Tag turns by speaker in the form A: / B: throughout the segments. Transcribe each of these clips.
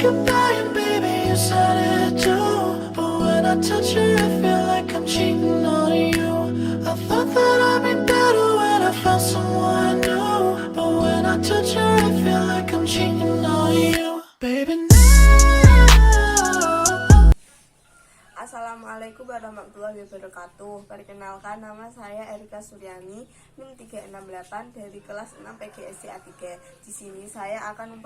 A: you're dying, baby, you said it too. But when I touch you, I feel like I'm cheating on you. I thought that I'd be better when I found someone new. But when I touch you, I feel like I'm cheating on you. Baby, now.
B: Assalamualaikum warahmatullahi wabarakatuh. Perkenalkan, nama saya Erika Suryani, NIM 368 dari kelas 6 PGSD A3. Di sini saya akan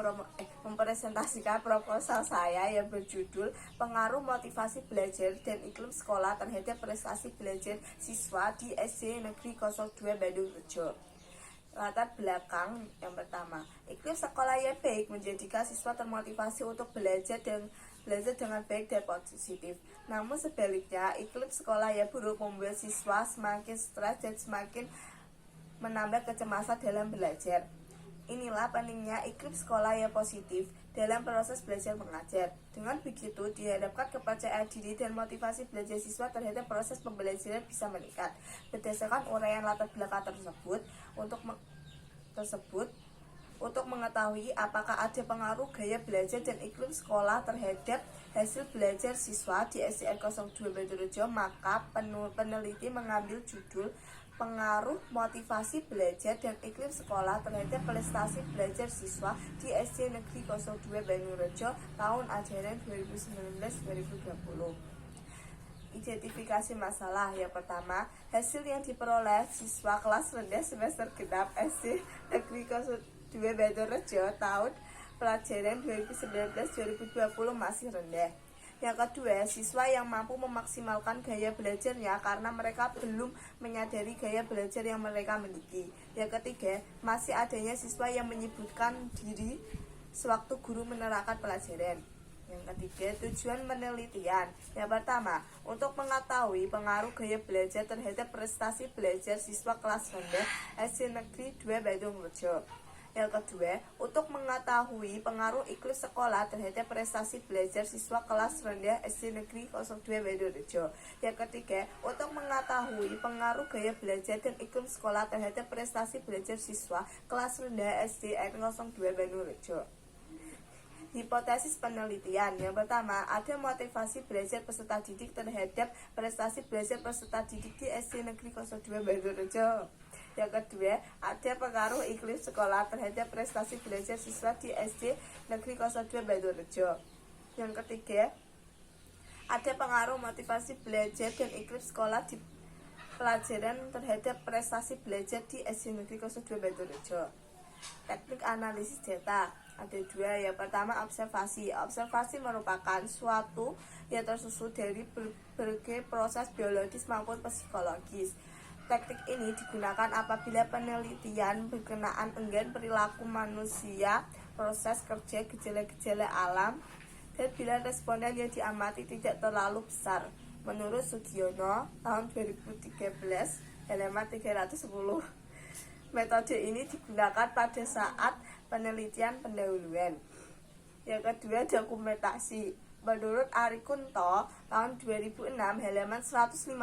B: mempresentasikan proposal saya yang berjudul Pengaruh Motivasi Belajar dan Iklim Sekolah terhadap Prestasi Belajar Siswa di SD Negeri 02 Bandung Rejo. Latar belakang yang pertama, iklim sekolah yang baik menjadikan siswa termotivasi untuk belajar dengan baik dan positif. Namun sebaliknya, iklim sekolah yang buruk membuat siswa semakin stres dan semakin menambah kecemasan dalam belajar. Inilah pentingnya iklim sekolah yang positif dalam proses belajar mengajar. Dengan begitu, diharapkan kepercayaan diri dan motivasi belajar siswa terhadap proses pembelajaran bisa meningkat. Berdasarkan uraian latar belakang tersebut, untuk mengetahui apakah ada pengaruh gaya belajar dan iklim sekolah terhadap hasil belajar siswa di SDN 02 Bandung Rejo, maka peneliti mengambil judul Pengaruh Motivasi Belajar dan Iklim Sekolah terhadap Prestasi Belajar Siswa di SD Negeri 02 Bandung Rejo tahun ajaran 2019-2020. Identifikasi masalah. Yang pertama, hasil yang diperoleh siswa kelas rendah semester genap SD Negeri 02 Bandung Rejo tahun pelajaran 2019-2020 masih rendah. Yang kedua, siswa yang mampu memaksimalkan gaya belajarnya karena mereka belum menyadari gaya belajar yang mereka miliki. Yang ketiga, masih adanya siswa yang menyibukkan diri sewaktu guru menerangkan pelajaran. Yang ketiga, tujuan penelitian. Yang pertama, untuk mengetahui pengaruh gaya belajar terhadap prestasi belajar siswa kelas rendah SD Negeri 2 Bandung Rejo. Yang kedua, untuk mengetahui pengaruh iklim sekolah terhadap prestasi belajar siswa kelas rendah SD Negeri 02 Bandung Rejo. Yang ketiga, untuk mengetahui pengaruh gaya belajar dan iklim sekolah terhadap prestasi belajar siswa kelas rendah SDN 02 Bandung Rejo. Hipotesis penelitian. Yang pertama, ada motivasi belajar peserta didik terhadap prestasi belajar peserta didik di SD Negeri 02 Bandung Rejo. Yang kedua, ada pengaruh iklim sekolah terhadap prestasi belajar siswa di SD Negeri 02 Bandung Rejo. Yang ketiga, ada pengaruh motivasi belajar dan iklim sekolah di pelajaran terhadap prestasi belajar di SD Negeri 02 Bandung Rejo. Teknik analisis data. Ada dua. Yang pertama, observasi. Observasi merupakan suatu yang tersusun dari berbagai proses biologis maupun psikologis. Teknik ini digunakan apabila penelitian berkenaan enggan perilaku manusia, proses kerja, gejala-gejala alam, dan bila responden yang diamati tidak terlalu besar. Menurut Sugiono, tahun 2013, halaman 310. Metode ini digunakan pada saat penelitian pendahuluan. Yang kedua, dokumentasi. Menurut Ari Kunto, tahun 2006, halaman 154,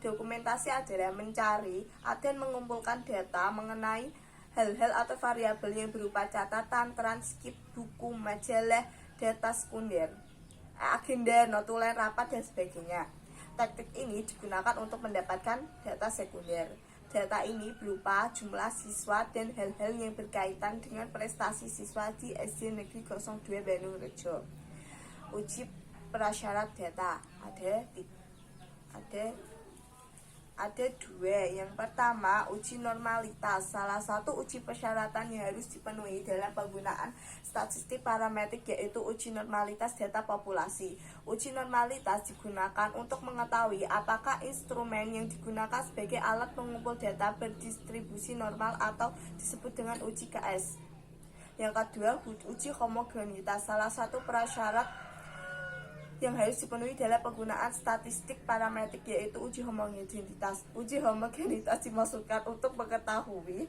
B: dokumentasi adalah mencari dan mengumpulkan data mengenai hal-hal atau variabel yang berupa catatan, transkrip, buku, majalah, data sekunder, agenda, notulen rapat, dan sebagainya. Teknik ini digunakan untuk mendapatkan data sekunder. Data ini berupa jumlah siswa dan hal-hal yang berkaitan dengan prestasi siswa di SD Negeri 02 Bandung Rejo. Uji prasyarat data ada dua. Yang pertama, uji normalitas. Salah satu uji persyaratan yang harus dipenuhi dalam penggunaan statistik parametrik yaitu uji normalitas data populasi. Uji normalitas digunakan untuk mengetahui apakah instrumen yang digunakan sebagai alat mengumpul data berdistribusi normal atau disebut dengan uji KS. Yang kedua, uji homogenitas. Salah satu prasyarat yang harus dipenuhi dalam penggunaan statistik parametrik yaitu uji homogenitas. Uji homogenitas dimaksudkan untuk mengetahui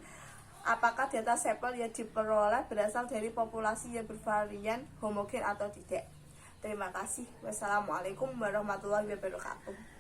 B: apakah data sampel yang diperoleh berasal dari populasi yang bervarian homogen atau tidak. Terima kasih. Wassalamualaikum warahmatullahi wabarakatuh.